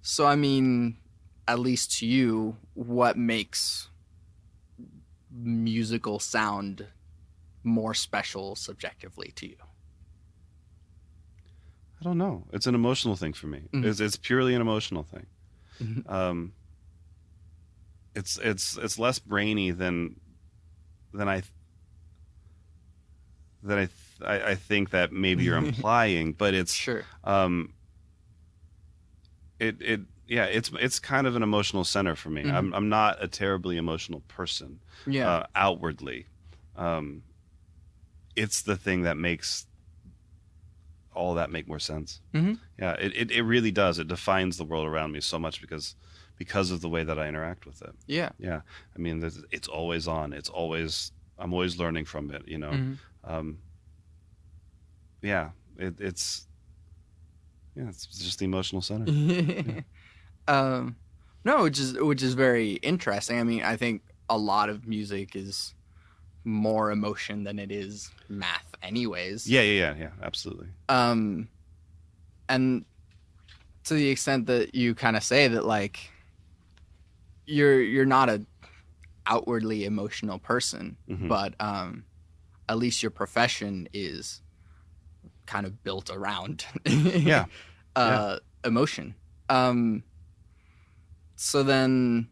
so I mean, at least to you, what makes musical sound more special subjectively to you? I don't know. It's an emotional thing for me. Mhm. It's purely an emotional thing. Mhm. Um, it's less brainy than I than I think that maybe you're implying, but it's Sure. um it yeah, it's kind of an emotional center for me. Mhm. I'm not a terribly emotional person Yeah. outwardly. Um, it's the thing that makes all that make more sense. Hmm. Yeah, it really does. It defines the world around me so much because of the way that I interact with it. Yeah. Yeah, I mean, it's always on. I'm always learning from it. Hmm. Um, yeah, it's yeah, it's just the emotional center. Yeah, um, no, which is very interesting. I mean, I think a lot of music is more emotion than it is math, anyways. yeah, absolutely. Um, and to the extent that you kind of say that, like, you're not a outwardly emotional person, Hmm. but at least your profession is kind of built around Yeah, yeah. emotion. Um, so then,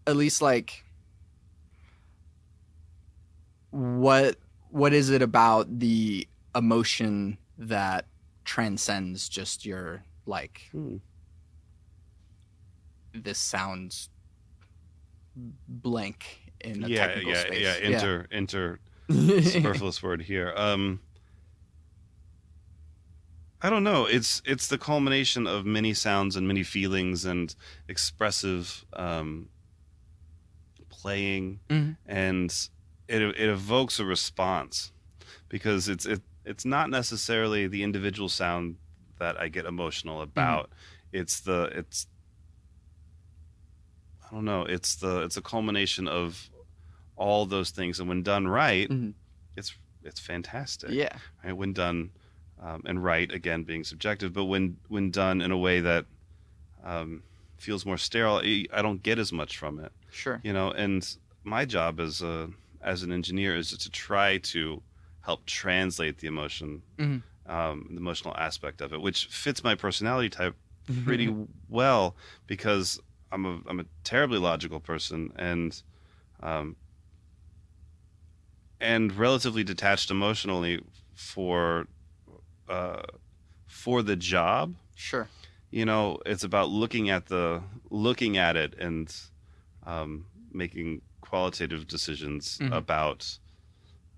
at least like, what what is it about the emotion that transcends just your like Hmm. this sounds blank in a Yeah, technical yeah, yeah. space? Yeah. Enter superfluous word here. I don't know. It's the culmination of many sounds and many feelings and expressive playing, Mhm. and it evokes a response because it's not necessarily the individual sound that I get emotional Mhm. about. It's I don't know. It's a culmination of all those things, and when done right, Mhm. it's it's fantastic. Yeah. Right? When done and right, again being subjective, but when done in a way that um, feels more sterile, I don't get as much from it. Sure. And my job as an engineer is to try to help translate Mhm. the emotional aspect of it, which fits my personality type pretty Mhm. well because I'm a terribly logical person um, and relatively detached emotionally for uh, for the job. Sure. It's about looking at it and making qualitative decisions Mhm.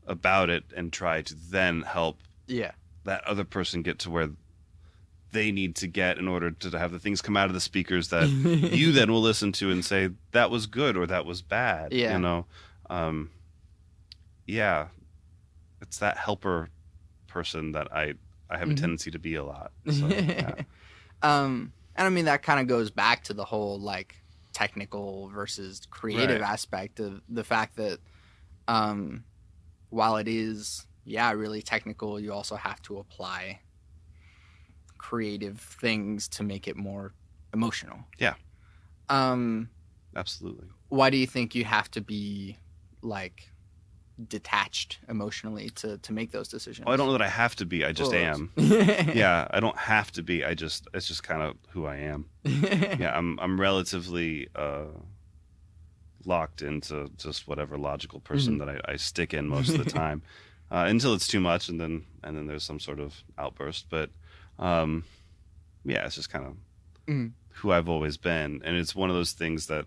about it and try to then help Yeah. that other person get to where they need to get in order to have the things come out of the speakers that you then will listen to and say that was good or that was bad. Yeah. Um, yeah, it's that helper person that I have a Mhm. tendency to be a lot. So yeah, And I mean that kind of goes back to the whole like technical versus creative right. aspect of the fact that um, while it is yeah really technical, you also have to apply creative things to make it more emotional. Yeah, Um, absolutely. why do you think you have to be like detached emotionally to make those Well, I don't decisions? know that I have to be. I just Well, am. Yeah, I don't have to be. It's just kind of who I am. Yeah, I'm relatively locked into just whatever logical person Mhm. that I stick in most of the time until it's too much, and then there's some sort of outburst. But um, yeah, it's just kind of Mhm. who I've always been, and it's one of those things that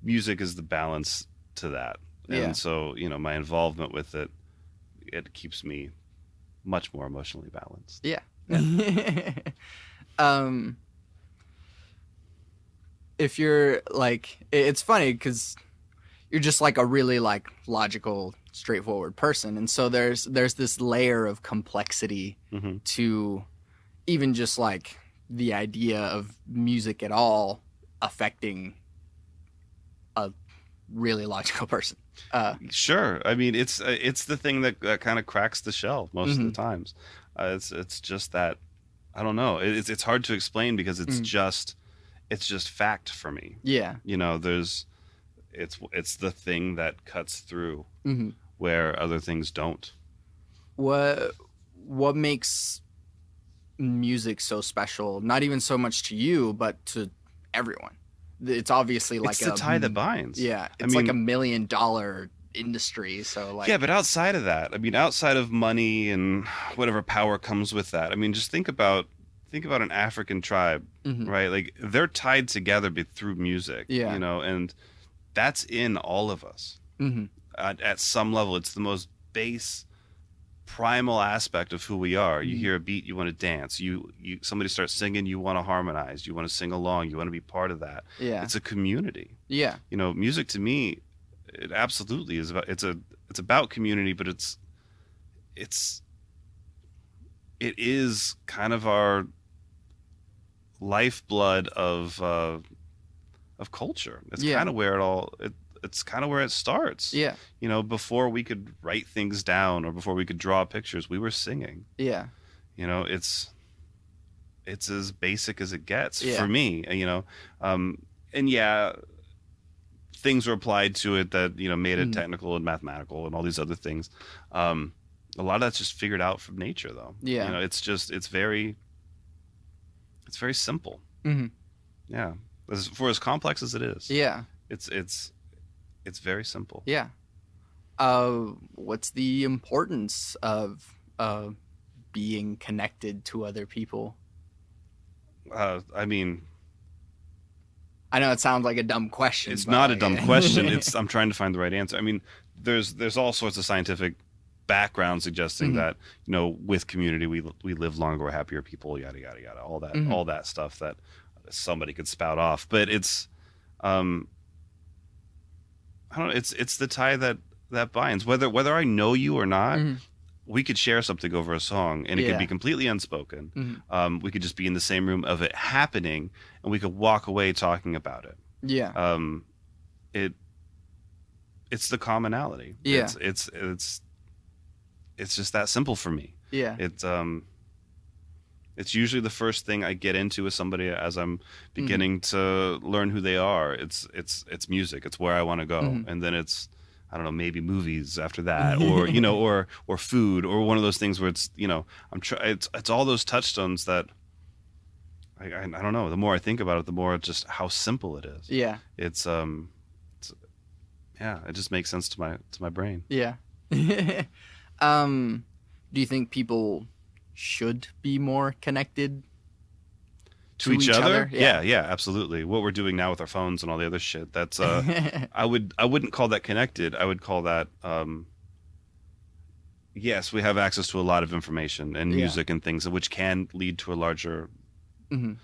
music is the balance to that, and Yeah. so my involvement with it keeps me much more emotionally balanced. Yeah. Yeah. um, if you're like, it's funny because you're just like a really like logical, straightforward person, and so there's this layer of complexity Hmm. to even just like the idea of music at all affecting a really logical person. Sure. I mean, it's the thing that kind of cracks the shell most of the Mhm, times. It's just that I don't know. It's hard to explain because mhm. it's just fact for me. Yeah. You know, it's the thing that cuts through Hmm. where other things don't. What what makes music so special? Not even so much to you, but to everyone. It's obviously It's like the tie that binds. yeah, I it's like mean, $1 million industry. So yeah, like, but outside of that, I mean, outside of money and whatever power comes with that, I mean, just think about an African tribe, hmm, right? Like they're tied together through music, you yeah, know, and that's in all of us. hmm, At some level, it's the most base primal aspect of who we are. You hmm, hear a beat, you want to dance. You somebody starts singing, you want to harmonize, you want to sing along, you want to be part of that. yeah, It's a community. yeah, You know, music to me, it absolutely is about it's about community, but it's it is kind of our lifeblood of culture. It's yeah, kind of where it's kind of where it starts. yeah, You know, before we could write things down or before we could draw pictures, we were singing. yeah, You know, it's as basic as it gets for yeah, me. You know, and yeah, things were applied to it that made it hmm, technical and mathematical and all these other things. Um, a lot of that's just figured out from nature, though. You yeah, know, it's very simple. hmm, Yeah, for as complex as it is, yeah, it's it's it's very simple. yeah. What's the importance of being connected to other people? I mean, I know it sounds like a dumb question, it's but not a like, dumb question. It's I'm trying to find the right answer. I mean, there's all sorts of scientific background suggesting hmm, that with community we live longer, we're happier people, yada yada yada, hmm, all that stuff that somebody could spout off. But it's um I don't know. It's the tie that binds. Whether I know you or not, hmm, we could share something over a song, and it could be yeah, completely unspoken. hmm, We could just be in the same room of it happening, and we could walk away talking about it. yeah, Um, it it's the commonality. yeah, It's just that simple for me. yeah, It's it's usually the first thing I get into with somebody as I'm hmm, beginning to learn who they are. It's music. It's where I want to go, hmm, and then it's I don't know, maybe movies after that, or or food, or one of those things where it's all those touchstones that I don't know. The more I think about it, the more just how simple it is. yeah, It's it's, yeah, it just makes sense to my brain. yeah. Do you think people should be more connected To to each each other? other, Yeah. yeah, yeah, absolutely. What we're doing now with our phones and all the other shit, that's I wouldn't call that connected. I would call that yes, we have access to a lot of information and Yeah. music and things, which can lead to a larger, Hmm.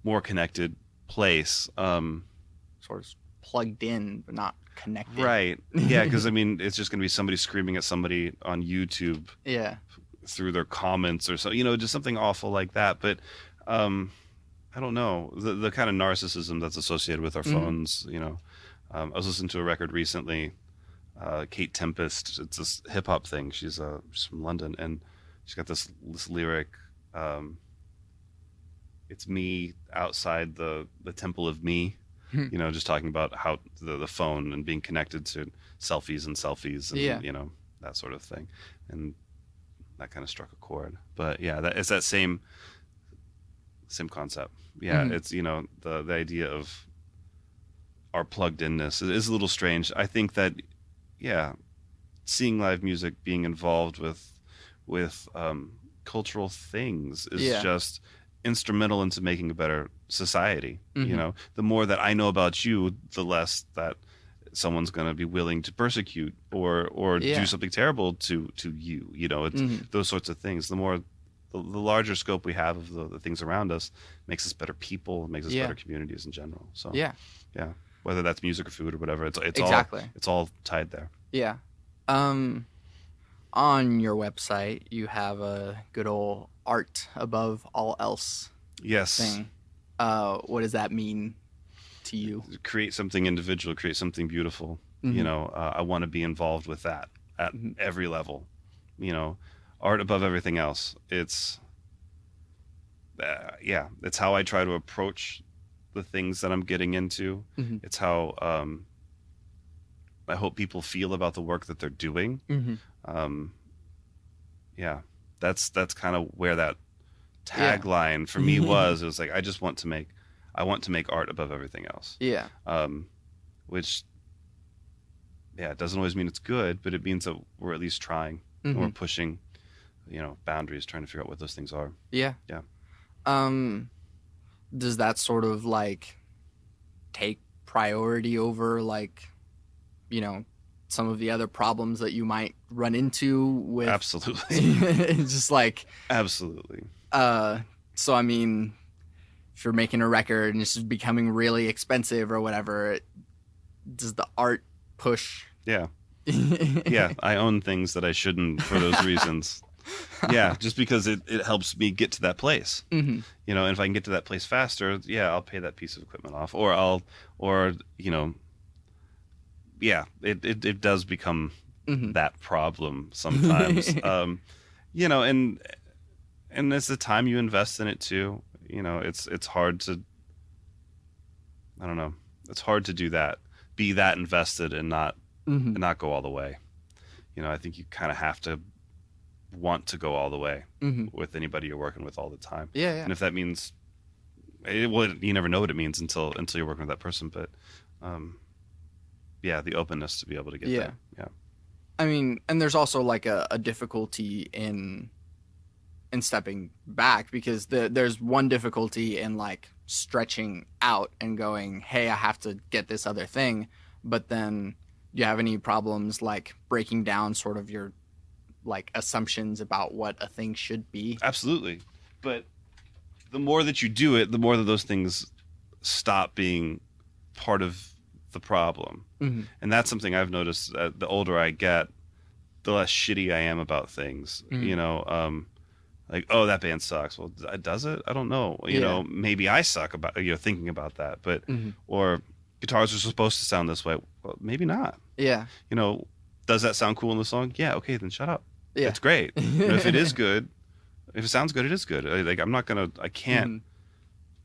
more connected place. Sort of plugged in, but not connected. Right. Yeah, because I mean, it's just going to be somebody screaming at somebody on YouTube Yeah. through their comments or so, just something awful like that. But I don't know the kind of narcissism that's associated with our Hmm. phones. I was listening to a record recently, Kate Tempest. It's this hip hop thing. She's from London, and she's got this lyric. Um, it's me outside the temple of me. Just talking about how the phone and being connected to selfies Yeah. and that sort of thing, and that kind of struck a chord. But yeah, it's that same concept. Yeah, Hmm. it's the idea of our plugged inness. It is a little strange. I think that yeah, seeing live music, being involved with cultural things is Yeah. just instrumental into making a better society. Hmm. The more that I know about you, the less that someone's going to be willing to persecute or do Yeah. something terrible to you. It's Hmm. those sorts of things. The the larger scope we have of the things around us makes us better people, makes us Yeah. better communities in general. So Yeah. yeah, whether that's music or food or whatever, it's Exactly. all tied there. Yeah. On your website, you have a good old art above all else Yes, thing. What does that mean to you? create something individual, create something beautiful. Mhm. I want to be involved with that at Mhm. every level. Art above everything else. It's it's how I try to approach the things that I'm getting into. Mhm. It's how I hope people feel about the work that they're doing. Mhm. Um, yeah, that's kind of where that Yeah. tagline for me was. It was like I want to make art above everything else. Yeah. Which it doesn't always mean it's good, but it means that we're at least trying and we're Mhm. pushing, boundaries, trying to figure out what those things are. Yeah. Yeah. Does that sort of like take priority over like, you know, some of the other problems that you might run into with Absolutely. just like Absolutely. so I mean, if you're making a record and it's just becoming really expensive or whatever, does the art push? Yeah. Yeah, I own things that I shouldn't for those reasons. Yeah, just because it helps me get to that place. Mm-hmm. And if I can get to that place faster, I'll pay that piece of equipment off, or it does become Mm-hmm. that problem sometimes. And it's the time you invest in it too. It's hard to, I don't know, it's hard to do that, be that invested and not Mm-hmm. go all the way. I think you kind of have to want to go all the way Mm-hmm. with anybody you're working with all the time. Yeah, yeah. And if that means, you never know what it means until you're working with that person. But, the openness to be able to get there. Yeah. I mean, and there's also like a difficulty in stepping back because there's one difficulty in like stretching out and going, hey, I have to get this other thing. But then do you have any problems like breaking down sort of your like assumptions about what a thing should be? Absolutely. But the more that you do it, the more that those things stop being part of the problem. Mm-hmm. And that's something I've noticed. The older I get, the less shitty I am about things. Mm-hmm. Like, oh, that band sucks. Well, does it? I don't know. Maybe I suck about thinking about that. But Mm-hmm. or guitars are supposed to sound this way. Well, maybe not. Yeah. Does that sound cool in the song? Yeah. Okay, then shut up. Yeah. It's great. If it is good, if it sounds good, it is good. Like I'm not gonna. I can't.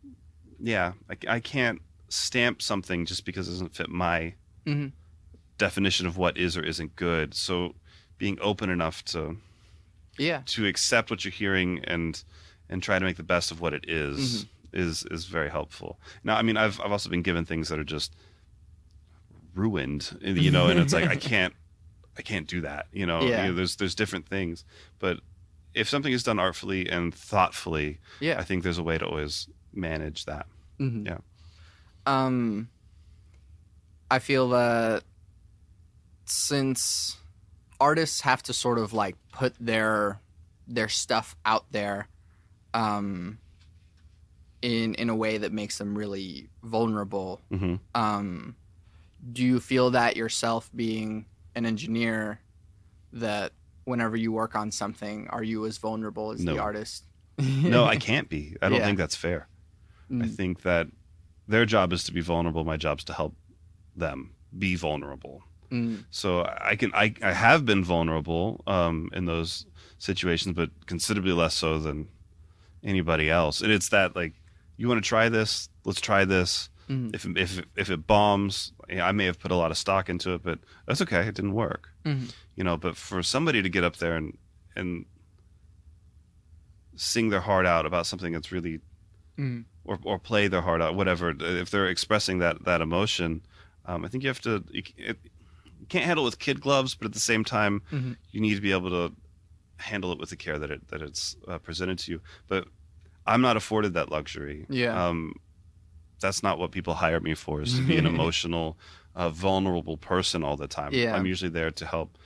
Mm-hmm. Yeah. I can't stamp something just because it doesn't fit my Mm-hmm. definition of what is or isn't good. So being open enough to accept what you're hearing and try to make the best of what it is Mm-hmm. is very helpful. Now, I mean, I've also been given things that are just ruined, and it's like I can't do that. Yeah. There's different things, but if something is done artfully and thoughtfully, Yeah. I think there's a way to always manage that. Mm-hmm. Yeah. I feel that since artists have to sort of like put their stuff out there in a way that makes them really vulnerable, Mm-hmm. do you feel that yourself being an engineer that whenever you work on something, are you as vulnerable as No. the artist? No, I can't be. I don't Yeah. think that's fair. Mm. I think that their job is to be vulnerable. My job is to help them be vulnerable. Mm. So I have been vulnerable in those situations, but considerably less so than anybody else. And it's that, like, you want to try this? Let's try this. Mm. If it bombs, I may have put a lot of stock into it, but that's okay. It didn't work. Mm. But for somebody to get up there and sing their heart out about something that's really, Mm. or play their heart out, whatever, if they're expressing that emotion, I think you have to. You can't handle it with kid gloves, but at the same time, Mhm. you need to be able to handle it with the care that it's presented to you. But I'm not afforded that luxury. Yeah. That's not what people hire me for, is to be an emotional, vulnerable person all the time. Yeah. I'm usually there to help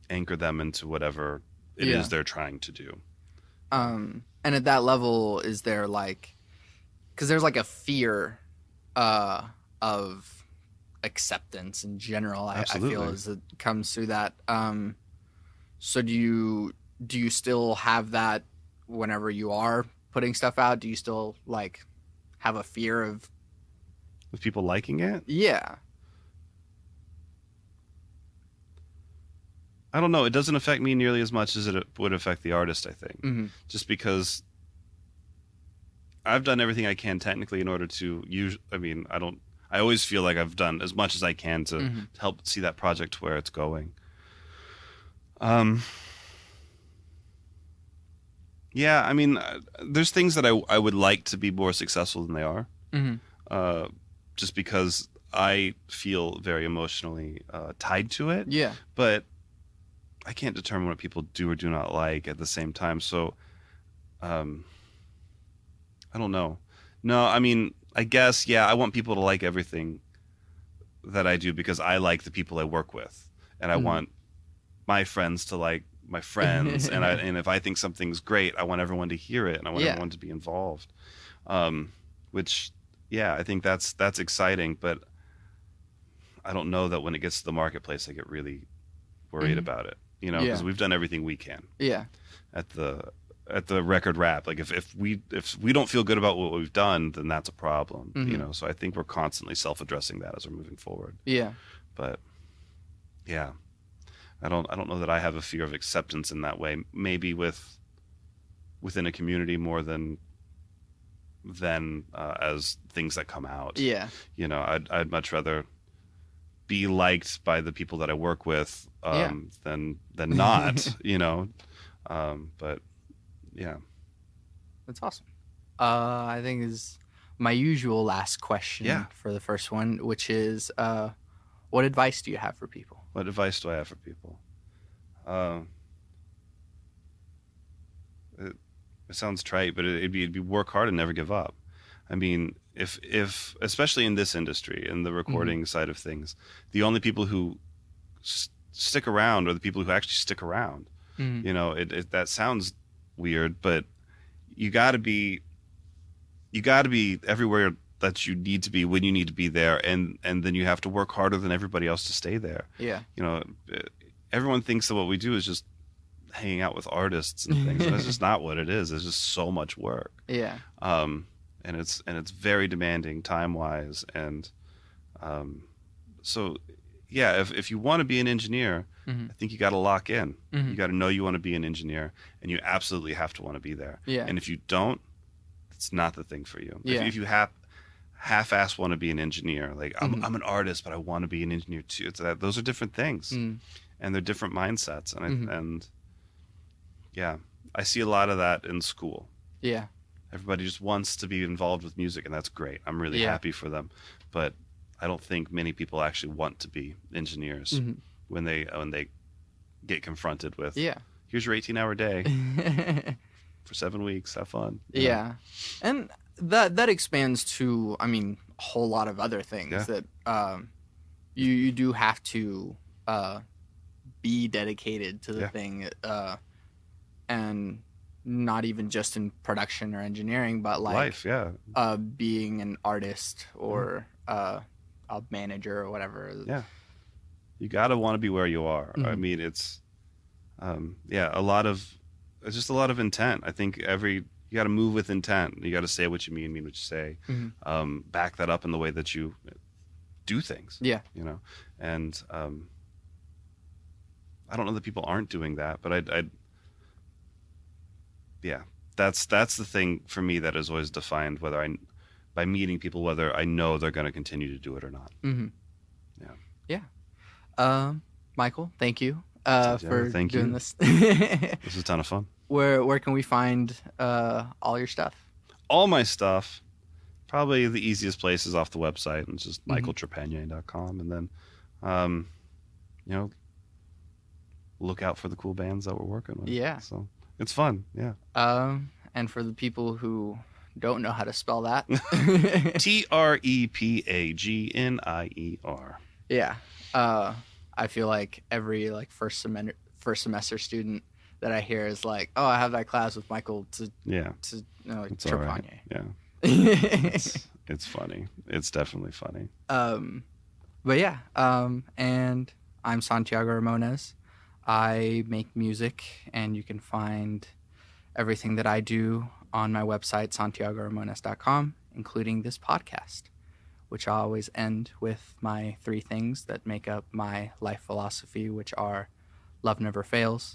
anchor them into whatever it is they're trying to do. And at that level, is there like, because there's like a fear of acceptance in general. I feel Absolutely. as it comes through that. So do you still have that whenever you are putting stuff out? Do you still like have a fear of? With people liking it, Yeah. I don't know. It doesn't affect me nearly as much as it would affect the artist, I think. Mm-hmm. Just because I've done everything I can technically in order to use. I mean, I always feel like I've done as much as I can Mm-hmm. to help see that project to where it's going. Um, yeah, I mean, there's things that I would like to be more successful than they are. Mm-hmm. Uh, just because I feel very emotionally tied to it. Yeah. But I can't determine what people do or do not like at the same time. So, um, I don't know. No, I mean, I guess, yeah, I want people to like everything that I do because I like the people I work with. And I Mm-hmm. want my friends to like my friends. And if I think something's great, I want everyone to hear it and I want Yeah. everyone to be involved. Um, which, yeah, I think that's exciting. But I don't know that when it gets to the marketplace, I get really worried Mm-hmm. about it. You know, because Yeah. we've done everything we can Yeah. at the record rap. Like if we don't feel good about what we've done, then that's a problem. You Mm-hmm. know, so I think we're constantly self-addressing that as we're moving forward. Yeah. But yeah, I don't know that I have a fear of acceptance in that way. Maybe within a community more than as things that come out. Yeah. You know, I'd much rather be liked by the people that I work with Yeah. than not. You know, but yeah. That's awesome. I think is my usual last Yeah. question for the first one, which is, what advice do you have for people? What advice do I have for people? Um, it, it sounds trite, but it'd be work hard and never give up. I mean, if especially in this industry, in the Mm-hmm. recording side of things, the only people who stick around are the people who actually stick around. Mm-hmm. You know, that sounds weird, but you got to be you got to be everywhere that you need to be when you need to be there, and then you have to work harder than everybody else to stay there. Yeah. You know, everyone thinks that what we do is just hanging out with artists and things, and it's just not what it is. It's just so much work, Yeah. and it's very demanding time wise, and um, so yeah, if you want to be an engineer, Mm-hmm. I think you got to lock in. Mm-hmm. You got to know you want to be an engineer, and you absolutely have to want to be there. Yeah. And if you don't, it's not the thing for you. Yeah. If you half-ass want to be an engineer, like Mm-hmm. I'm an artist, but I want to be an engineer too. Those are different things, Mm-hmm. and they're different mindsets. Mm-hmm. And yeah, I see a lot of that in school. Yeah. Everybody just wants to be involved with music, and that's great. I'm really Yeah. happy for them, but I don't think many people actually want to be engineers Mm-hmm. when they get confronted with, Yeah. here's your 18-hour day for 7 weeks. Have fun. You know? Yeah. And that expands to, I mean, a whole lot of other things Yeah. that you do have to be dedicated to the Yeah. thing, and not even just in production or engineering, but like Life, yeah. being an artist or a manager or whatever. Yeah. You got to want to be where you are. I Mhm. mean, it's it's just a lot of intent. I think you got to move with intent. You got to say what you mean what you say. Mhm. Back that up in the way that you do things. Yeah. You know, and I don't know that people aren't doing that, but yeah, that's the thing for me that has always defined by meeting people, whether I know they're going to continue to do it or not. Mm-hmm. Yeah. Yeah. Michael, thank you for thank doing you. this. This is a ton of fun. Where can we find all your stuff? All my stuff, probably the easiest place is off the website, and it's just Mhm. michaeltrepagnier.com, and then you know, look out for the cool bands that we're working with. Yeah. So it's fun. Yeah. And for the people who don't know how to spell that, Trepagnier. yeah. I feel like every like first semester student that I hear is like, oh, I have that class with Michael Yeah, to like it's all right. Trepagnier. Yeah, it's funny. It's definitely funny. But yeah, and I'm Santiago Ramones. I make music, and you can find everything that I do on my website, santiagoramones.com, including this podcast, which I always end with my 3 things that make up my life philosophy, which are love never fails,